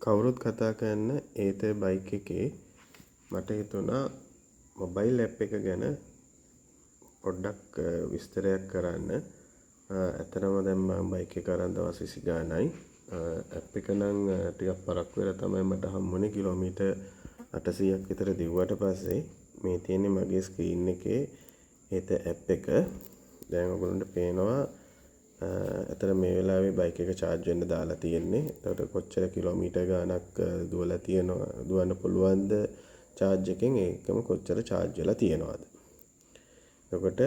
කවුරුත් කතා කරන ඒතේ බයික් එකේ මට හිතුණා මොබයිල් ඇප් එක ගැන පොඩ්ඩක් විස්තරයක් කරන්න. ඇත්තටම දැන් මම බයික් එක අරන් දවස් 20 ගානයි. ඇප් එක නම් ටිකක් පරක්කු වෙලා තමයි මට හම්බුනේ. කිලෝමීටර් 800ක් විතර දිව්වට පස්සේ මේ තියෙන්නේ මගේ ස්ක්‍රීන් එකේ ඒත ඇප් එක. දැන් ඔයගොල්ලන්ට පේනවා අතර මේ වෙලාවේ බයික් එක charge වෙන්න දාලා තියෙන්නේ. එතකොට කොච්චර කිලෝමීටර් ගාණක් දුවලා තියෙනවා දුවන්න පුළුවන්ද charge එකෙන් ඒකම කොච්චර charge වෙලා තියෙනවද. එතකොට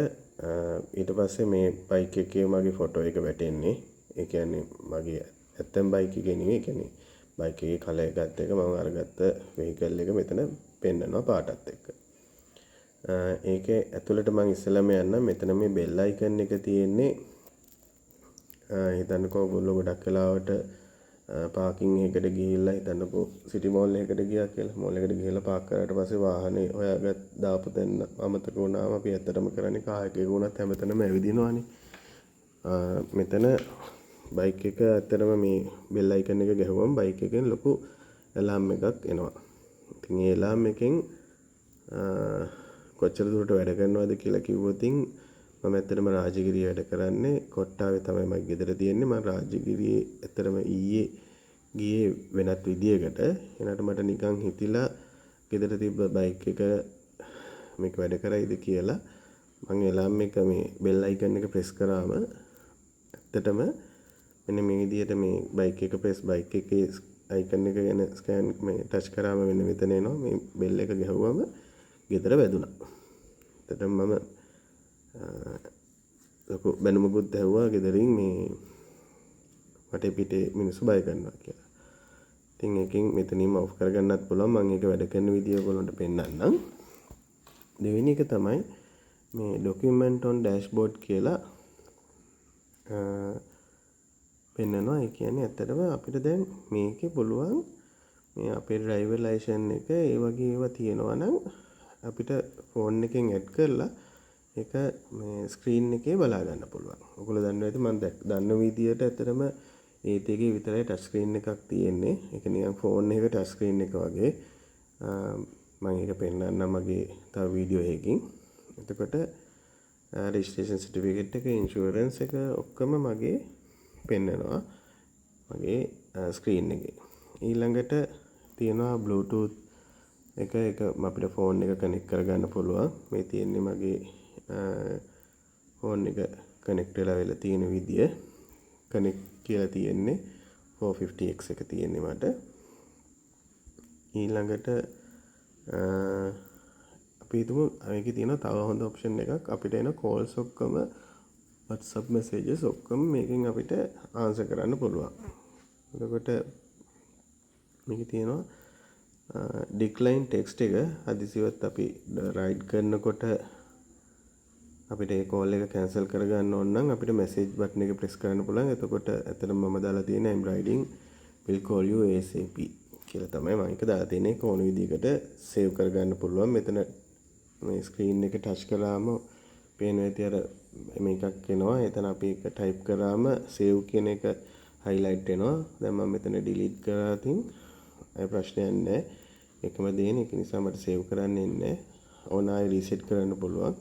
ඊට පස්සේ මේ බයික් එකේ මගේ ෆොටෝ එක වැටෙන්නේ. ඒ කියන්නේ මගේ ඇත්තම බයික් එකේ නෙවෙයි. ඒ කියන්නේ බයික් එකේ කලර් එකත් එක මම අරගත්ත vehicle එක මෙතන පෙන්නනවා පාටත් එක්ක. ඒකේ ඇතුළට මම ඉස්සෙල්ලාම යන්න මෙතන මේ bell icon එක තියෙන්නේ. හිතන්නකෝ ඔයගොල්ලෝ ගොඩක් වෙලාවට පාකින් එකකට ගිහිල්ලා හිතන්නකෝ සිටි මෝල් එකකට ගියා කියලා. මෝල් එකට ගිහිල්ලා පාක් කරාට පස්සේ වාහනේ හොයාගත් දාපු තැන අමතක වුණාම අපි ඇත්තටම කරන්නේ කාර් එකේ වුණත් හැමතැනම ඇවිදිනවනේ. මෙතන බයික් එක ඇත්තටම මේ බෙල් අයිකන් එක ගැහුවම බයික් එකෙන් ලොකු ඇලාම් එකක් එනවා. ඉතින් ඒ ඇලාම් එකෙන් කොච්චර දුරට වැඩ කරනවද කියලා කිව්වොත් මම ඇත්තටම රාජගිරිය වැඩ කරන්නේ කොට්ටාවේ තමයි මගේ ගෙදර තියෙන්නේ. මම රාජගිරියේ ඇත්තටම ඊයේ ගියේ වෙනත් විදියකට. එනට මට නිකන් හිතිලා ගෙදර තිබ්බ බයික් එක මේක වැඩ කරයිද කියලා මම එලාම් එක මේ බෙල් අයිකන් එක ප්‍රෙස් කරාම ඇත්තටම මෙන්න මේ විදියට මේ බයික් එක ප්‍රෙස් බයික් එකේ අයිකන් එක ගැන ස්කෑන් මේ ටච් කරාම මෙන්න මෙතන එනවා. මේ බෙල් එක ගැහුවම ගෙදර වැදුනා. ඇත්තටම මම ලොකු බැනුමකුත් ඇහුවා ගෙදරින් මේ වටේ පිටේ මිනිස්සු බය කරනවා කියලා. ඉතින් ඒකෙන් මෙතනින්ම ඔෆ් කරගන්නත් පුළුවන්. මම ඒක වැඩ කරන විදිය ඔයගොල්ලන්ට පෙන්නන්නම්. දෙවෙනි එක තමයි මේ document on dashboard කියලා පෙන්නනවා. ඒ කියන්නේ ඇත්තටම අපිට දැන් මේකේ පුළුවන් මේ අපේ driver license එක ඒ වගේ ඒවා තියෙනවා නම් අපිට ෆෝන් එකෙන් ඇඩ් කරලා ඒක මේ ස්ක්‍රීන් එකේ බලා ගන්න පුළුවන්. ඔයගොල්ලෝ දන්නවා ඇති මම දන්න විදියට ඇත්තටම ඒත් එකේ විතරයි ටච් ස්ක්‍රීන් එකක් තියෙන්නේ. ඒක නිකන් ෆෝන් එකක ටච් ස්ක්‍රීන් එක වගේ. මම ඒක පෙන්නන්නම් මගේ තව වීඩියෝ එකකින්. එතකොට රෙජිස්ට්‍රේෂන් සර්ටිෆිකේට් එක ඉන්ෂුරන්ස් එක ඔක්කොම මගේ පෙන්නනවා මගේ ස්ක්‍රීන් එකේ. ඊළඟට තියෙනවා බ්ලූටූත් එක අපිට ෆෝන් එක කනෙක්ට් කරගන්න පුළුවන්. මේ තියෙන්නේ මගේ ෆෝන් එක කනෙක්ට් වෙලා තියෙන විදිය. කනෙක්ට් කියලා තියෙන්නේ 450X එක තියෙන්නේ මට. ඊළඟට අපි හිතමු මේකේ තියෙන තව හොඳ ඔප්ෂන් එකක්. අපිට එන කෝල්ස් ඔක්කොම WhatsApp messages ඔක්කොම මේකෙන් අපිට ආන්සර් කරන්න පුළුවන්. එතකොට මේකේ තියෙනවා decline text එක හදිසියවත් අපි රයිඩ් කරනකොට අපිට ඒ කෝල් එක කැන්සල් කරගන්න ඕන නම් අපිට මැසේජ් බටන් එක ප්‍රෙස් කරන්න පුළුවන්. එතකොට ඇත්තටම මම දාලා තියෙන I'm riding will call you ASAP කියලා තමයි මම ඒක දාලා තියෙන්නේ. ඒක ඕන විදිහකට සේව් කරගන්න පුළුවන්. මෙතන මේ ස්ක්‍රීන් එක ටච් කරාම පේන ඇති අර මේකක් එනවා. එතන අපි ඒක ටයිප් කරාම සේව් කියන එක highlight වෙනවා. දැන් මම මෙතන delete කරා තින් අය ප්‍රශ්නයක් නැහැ. එකම දේනේ. ඒක නිසා මට සේව් කරන්න ඉන්නේ. ඕන ආයෙ රීසෙට් කරන්න පුළුවන්.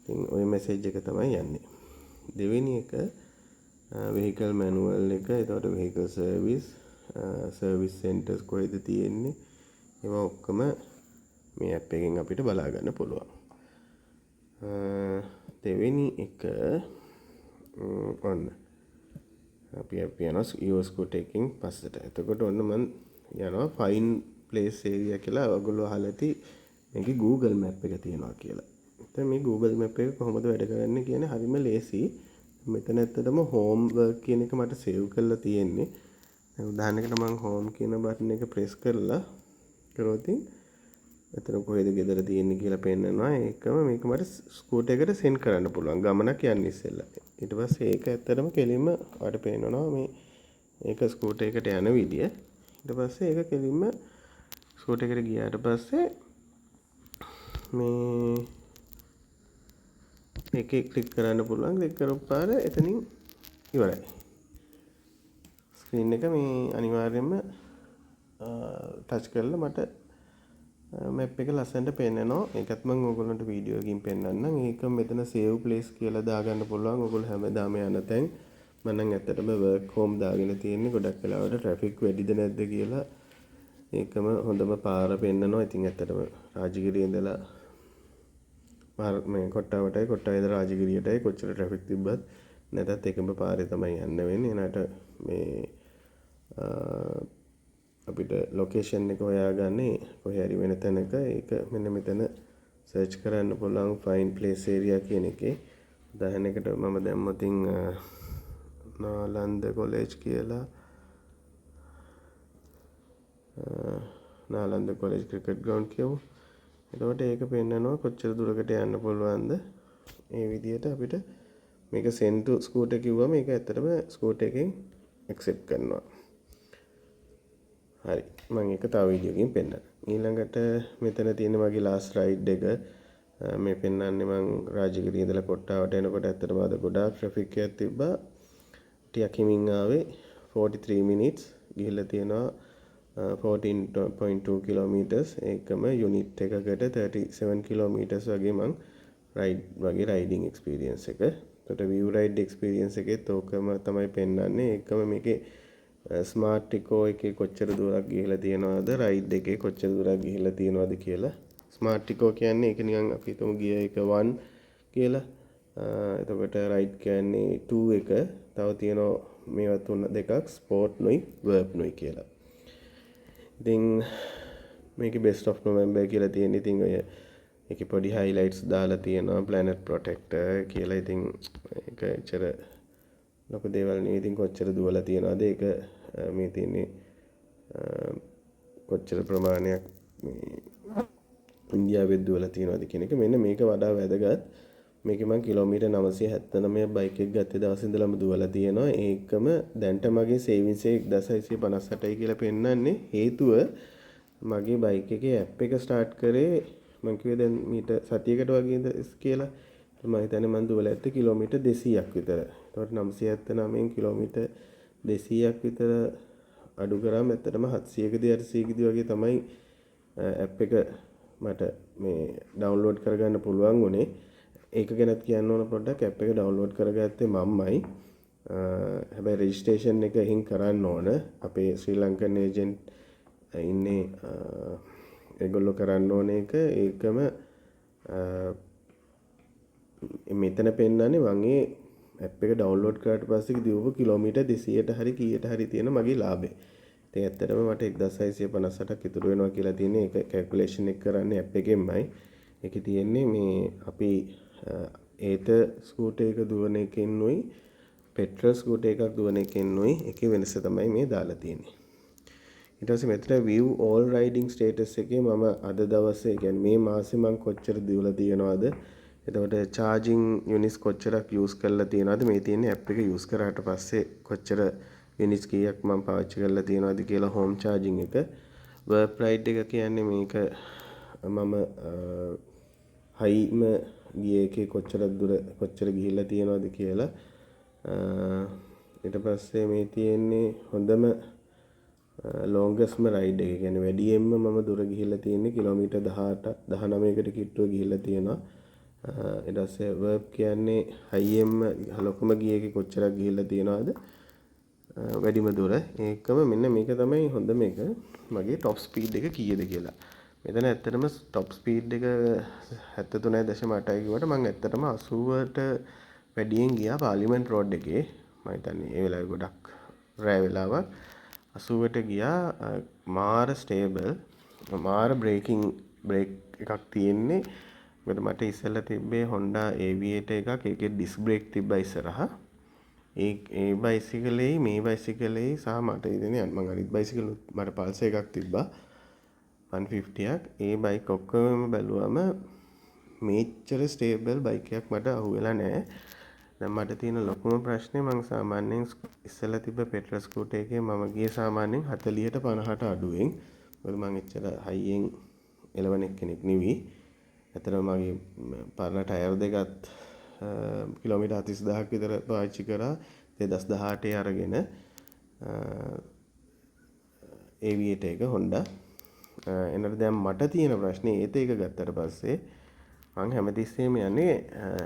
ඉතින් ওই මැසේජ් එක තමයි යන්නේ. දෙවෙනි එක vehicle manual එක. එතකොට vehicle service centers කොහෙද තියෙන්නේ? ඒවා ඔක්කොම මේ app එකෙන් අපිට බලා ගන්න පුළුවන්. දෙවෙනි එක ඔන්න අපි යනවා your scooter එකකින් පස්සට. එතකොට ඔන්න මම යනවා fine place area කියලා. ඔයගොල්ලෝ අහලා ඇති මේකේ Google map එක තියෙනවා කියලා. දැන් මේ Google Map එක කොහොමද වැඩ කරන්නේ කියන්නේ හරිම ලේසි. මෙතන ඇත්තටම home work කියන එක මට save කරලා තියෙන්නේ. දැන් උදාහරණයකට මම home කියන බටන් එක press කරලා කරොත් එතන කොහෙද ගෙදර තියෙන්නේ කියලා පෙන්නනවා. ඒකම මේක මට ස්කූටර් එකට send කරන්න පුළුවන්. ගමනක් යන්න ඉස්සෙල්ලා. ඊට පස්සේ ඒක ඇත්තටම කෙලින්ම ඔයාලට පේනවා මේ ඒක ස්කූටර් එකට යන විදිය. ඊට පස්සේ ඒක කෙලින්ම ස්කූටර් එකට ගියාට පස්සේ මේ එකේ ක්ලික් කරන්න පුළුවන්. ක්ලික් කරපු පාර එතනින් ඉවරයි. ස්ක්‍රීන් එක මේ අනිවාර්යයෙන්ම ටච් කරලා මට මැප් එක ලස්සනට පෙන්නනවා. ඒකත් මම ඔයගොල්ලන්ට වීඩියෝ එකකින් පෙන්නන්නම්. ඒක මෙතන save place කියලා දාගන්න පුළුවන්. ඔයගොල්ලෝ හැමදාම යන තැන් මම නම් ඇත්තටම work home දාගෙන තියෙන්නේ. ගොඩක් වෙලාවට traffic වැඩිද නැද්ද කියලා ඒකම හොඳම පාර පෙන්නනවා. ඉතින් ඇත්තටම රාජගිරියේ ඉඳලා මේ කොට්ටාවටයි කොට්ටාවේ ඉඳලා රාජගිරියටයි කොච්චර traffic තිබ්බත් නැතත් එකම පාරේ තමයි යන්න වෙන්නේ. එනට මේ අපිට ලොකේෂන් එක හොයාගන්නේ කොහේ හරි වෙන තැනක. ඒක මෙන්න මෙතන සර්ච් කරන්න පුළුවන් find place area කියන එකේ. උදාහරණයකට මම දැම්මොතින් නාලන්ද කොලෙජ් කියලා නාලන්ද කොලෙජ් ක්‍රිකට් ග්‍රවුන්ඩ් කියමු. එතකොට ඒක පෙන්නනවා කොච්චර දුරකට යන්න පුළුවන්ද. ඒ විදිහට අපිට මේක send to scooter කිව්වම මේක ඇත්තටම scooter එකෙන් accept කරනවා. හරි මම ඒක තව වීඩියෝ එකකින් පෙන්නන්න. ඊළඟට මෙතන තියෙන මගේ last ride එක මේ පෙන්නන්නේ මම රාජගිරිය ඉඳලා කොට්ටාවට එනකොට ඇත්තටම අද ගොඩාක් traffic එකක් තිබ්බා. ටිකක් හිමින් ආවේ 43 minutes ගිහිල්ලා තියෙනවා 14.2 kilometers. ඒකම unit එකකට 37 kilometers වගේ මම වගේ riding experience එක. එතකොට view ride experience එකෙත් ඕකම තමයි පෙන්නන්නේ. ඒකම මේකේ ස්මාර්ට් ටිකෝ එකේ කොච්චර දුරක් ගිහිලා තියෙනවද රයිඩ් එකේ කොච්චර දුරක් ගිහිලා තියෙනවද කියලා. ස්මාර්ට් ටිකෝ කියන්නේ ඒක නිකන් අපි හිතමු ගිය එක 1 කියලා. එතකොට රයිඩ් කියන්නේ 2 එක. තව තියෙනවා මේවා තුන දෙකක් ස්පෝර්ට් නොයි වර්බ් නොයි කියලා. ඉතින් මේකේ best of November කියලා තියෙන. ඉතින් ඔය ඒකේ පොඩි highlights දාලා තියෙනවා planet protector කියලා. ඉතින් ඒක ඇචර ලොකු දේවල් නෙවෙයි. ඉතින් කොච්චර දුවලා තියනවද ඒක මේ තියෙන්නේ කොච්චර ප්‍රමාණයක් මේ ඉන්දියාවේ දුවලා තියනවද කියන එක. මෙන්න මේක වඩා වැදගත්. මේකේ මම කිලෝමීටර් 979 බයික් එක ගත්තේ දවස් ඉඳලම දුවලා තියෙනවා. ඒකම දැන්ට මගේ සේවිංස් එක 1658යි කියලා පෙන්නන්නේ. හේතුව මගේ බයික් එකේ ඇප් එක ස්ටාර්ට් කරේ මම කිව්වේ දැන් මීට සතියකට වගේද කියලා. මම හිතන්නේ මම දුවලා ඇත්තේ කිලෝමීටර් 200ක් විතර. ඒතකොට 979 කිලෝමීටර් 200ක් විතර අඩු කරාම ඇත්තටම 700කදී 800කදී වගේ තමයි ඇප් එක මට මේ ඩවුන්ලෝඩ් කරගන්න පුළුවන් වුණේ. ඒක ගැනත් කියන්න ඕන පොඩ්ඩක්. ඇප් එක ඩවුන්ලෝඩ් කරගත්තේ මමයි. හැබැයි රෙජිස්ට්‍රේෂන් එක එහෙන් කරන්න ඕන. අපේ ශ්‍රී ලංකන් ඒජන්ට් ඉන්නේ ඒගොල්ලෝ කරන්න ඕන එක. ඒකම මෙතන පෙන්නන්නේ මම ඒ ඇප් එක ඩවුන්ලෝඩ් කරාට පස්සේ දිවපු කිලෝමීටර් 200ට හරි කීයට හරි තියෙන මගේ ලාභය. ඉතින් ඇත්තටම මට 1658ක් ඉතුරු වෙනවා කියලා තියෙන්නේ. ඒක කැල්කියුලේෂන් එක කරන්නේ ඇප් එකෙන්මයි. ඒකේ තියෙන්නේ මේ අපි ඒත ස්කූටර් එක දුවන එකෙන්නුයි පෙට්‍රල් ස්කූටර් එකක් දුවන එකෙන්නුයි එකේ වෙනස තමයි මේ දාලා තියෙන්නේ. ඊට පස්සේ මෙතන view all riding status එකේ මම අද දවසේ කියන්නේ මේ මාසේ මම කොච්චර දිවලා තියෙනවද, එතකොට charging units කොච්චරක් use කරලා තියෙනවද, මේ තියෙන app එක use කරාට පස්සේ කොච්චර units කීයක් මම පාවිච්චි කරලා තියෙනවද කියලා home charging එක. work ride එක කියන්නේ මේක මම හයිම ගියේ එකේ කොච්චර ගිහිල්ලා තියෙනවද කියලා. ඊට පස්සේ මේ තියෙන්නේ හොඳම ලොන්ගස්ම රයිඩ් එක. කියන්නේ වැඩියෙන්ම මම දුර ගිහිල්ලා තියෙන්නේ කිලෝමීටර් 18 19කට කිට්ටුව ගිහිල්ලා තියෙනවා. ඊට පස්සේ වර්බ් කියන්නේ හයියෙන්ම ලොකුම ගියේ එකේ කොච්චරක් ගිහිල්ලා තියෙනවද වැඩිම දුර. ඒකම මෙන්න මේක තමයි හොඳම එක. මගේ টොප් ස්පීඩ් එක කීයද කියලා. මෙතන ඇත්තටම টොප් ස්පීඩ් එක 73.8යි කිව්වට මම ඇත්තටම 80ට වැඩියෙන් ගියා පාර්ලිමේන්ට් රෝඩ් එකේ. මම හිතන්නේ ඒ වෙලාවේ ගොඩක් රෑ වෙලාවක් 80ට ගියා. මාර ස්ටේබල්, මාර බ්‍රේක් එකක් තියෙන්නේ. මොකද මට ඉස්සෙල්ලා තිබ්බේ Honda Aviator එකක්. ඒකේ ඩිස්ක් බ්‍රේක් තිබ්බා ඉස්සරහා. ඒ බයිසිකලේ මේ බයිසිකලේ සහ මට ඉතින් මම අනිත් බයිසිකල් මට පල්සර් එකක් තිබ්බා 150ක්. ඒ බයික් ඔක්කොම බැලුවම මේච්චර ස්ටේබල් බයික් එකක් මට අහුවෙලා නැහැ. දැන් මට තියෙන ලොකුම ප්‍රශ්නේ මම සාමාන්‍යයෙන් ඉස්සෙල්ලා තිබ්බ පෙට්‍රල් ස්කූටර් එකේ මම ගියේ සාමාන්‍යයෙන් 40ට 50ට අඩුවෙන්. මොකද මම එච්චර හයියෙන් එලවන කෙනෙක් නෙවෙයි. ඇත්තටම මගේ පරණ ටයර් දෙකත් කිලෝමීටර් 40000ක් විතර පාවිච්චි කරා 2018 අරගෙන. ඒවියේටර් එක Honda. එනට දැන් මට තියෙන ප්‍රශ්නේ ඒත් ඒක ගත්තට පස්සේ මං හැමතිස්සෙම යන්නේ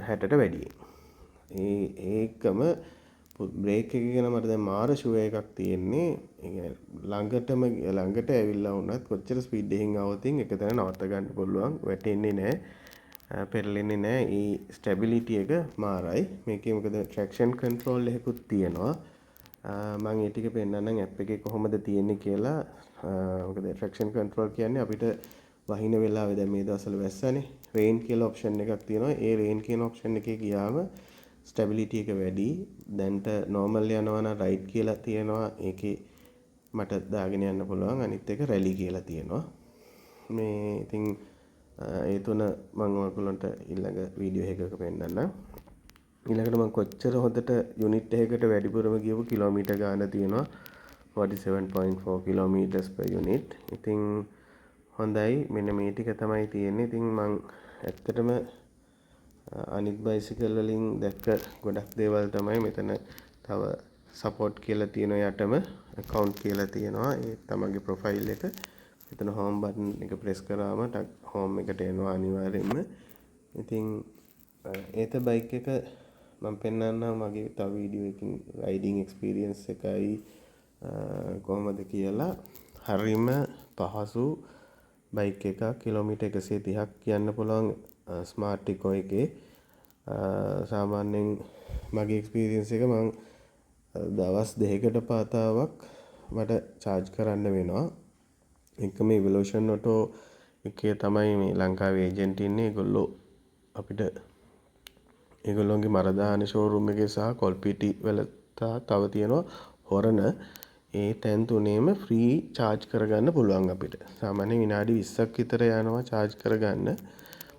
60ට වැඩියෙන්. ඒකම බ්‍රේක් එක ගැන මට දැන් මාර ෂුවර් එකක් තියෙන්නේ. ඒ කියන්නේ ළඟට ඇවිල්ලා වුණත් කොච්චර ස්පීඩ් එකකින් ආවොත් එක තැන නවත්ත ගන්න පුළුවන්. වැටෙන්නේ නැහැ. පෙරලෙන්නේ නැහැ. ඒ ස්ටැබිලිටි එක මාරයි. මේකේ මොකද ට්‍රැක්ෂන් කන්ට්‍රෝල් එකකුත් තියෙනවා. මම ඒ ටික පෙන්නන්නම් ඇප් එකේ කොහොමද තියෙන්නේ කියලා. මොකද ට්‍රැක්ෂන් කන්ට්‍රෝල් කියන්නේ අපිට වහින වෙලාවේ දැන් මේ දවස්වල වැස්සනේ රේන් කියලා ඔප්ෂන් එකක් තියෙනවා. ඒ රේන් කියන ඔප්ෂන් එකේ ගියාම ස්ටැබිලිටි එක වැඩි. දැන්ට නෝමල් යනවා නම් රයිට් කියලා තියෙනවා. ඒකේ මට දාගෙන යන්න පුළුවන්. අනිත් එක රැලි කියලා තියෙනවා. මේ ඉතින් ඒ තුන මම ඔයගොල්ලන්ට ඊළඟ වීඩියෝ එකක පෙන්නන්නම්. ඊළඟට මම කොච්චර හොඳට යුනිට් එකකට වැඩිපුරම ගියපු කිලෝමීටර් ගාන තියෙනවා 47.4 kilometers per unit. ඉතින් හොඳයි. මෙන්න මේ ටික තමයි තියෙන්නේ. ඉතින් මම ඇත්තටම අනිත් බයිසිකල් වලින් දැක්ක ගොඩක් දේවල් තමයි මෙතන තව සපෝට් කියලා තියෙනවා යටම account කියලා තියෙනවා. ඒ තමයිගේ ප්‍රොෆයිල් එක. මෙතන home button එක press කරාම home එකට එනවා අනිවාර්යෙන්ම. ඉතින් ඒත බයික් එක මම පෙන්නන්නම් මගේ තව වීඩියෝ එකකින් රයිඩින් එක්ස්පීරියන්ස් එකයි කොහොමද කියලා. හරිම පහසු බයික් එකක්. කිලෝමීටර් 130ක් යන්න පුළුවන් ස්මාර්ට් ඉකෝ එකේ. සාමාන්‍යයෙන් මගේ එක්ස්පීරියන්ස් එක මම දවස් දෙකකට පාතාවක් මට charge කරන්න වෙනවා. එක මේ Evolution Auto එකේ තමයි මේ ලංකාවේ ඒජන්ට් ඉන්නේ. ඒගොල්ලෝ අපිට ඒගොල්ලොන්ගේ මරදාන ෂෝරූම් එකේ සහ කොල්පිටි වල තව තියෙනවා හොරණ. ඒ තැන් තුනේම ෆ්‍රී charge කරගන්න පුළුවන් අපිට. සාමාන්‍යයෙන් විනාඩි 20ක් විතර යනවා charge කරගන්න.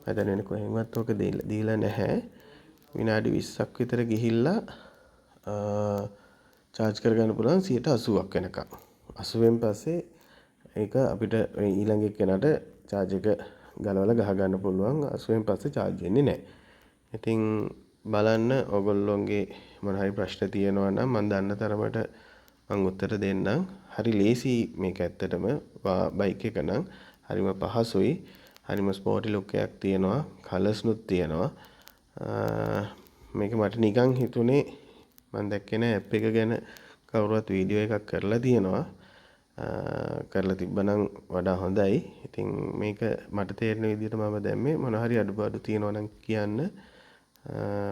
මම දැන් කොහෙන්වත් ඔක දීලා නැහැ. විනාඩි 20ක් විතර ගිහිල්ලා charge කරගන්න පුළුවන් 80ක් වෙනකම්. 80න් පස්සේ ඒක අපිට ඊළඟ එක්කෙනාට charge එක ගලවලා ගහ ගන්න පුළුවන්. 80න් පස්සේ charge වෙන්නේ නැහැ. ඉතින් බලන්න ඔයගොල්ලොන්ගේ මොන හරි ප්‍රශ්න තියෙනවා නම් මම දන්න තරමට මම උත්තර දෙන්නම්. හරි ලේසි මේක ඇත්තටම බයික් එක නම් හරිම පහසුයි. හරිම ස්පෝර්ටි ලුක් එකක් තියෙනවා. කලර්ස් නුත් තියෙනවා. මේක මට නිකන් හිතුනේ මම දැක්කේ නෑ ඇප් එක ගැන කවුරුවත් වීඩියෝ එකක් කරලා තියෙනවා. කරලා තිබ්බනම් වඩා හොඳයි. ඉතින් මේක මට තේරෙන විදිහට මම දැම්මේ මොන හරි අඩුපාඩු තියෙනවා නම් කියන්න.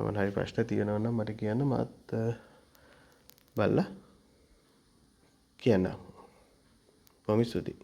මොන හරි ප්‍රශ්න තියෙනවා නම් මට කියන්න මාත් බලලා කියන්න. බොහොම ස්තුතියි.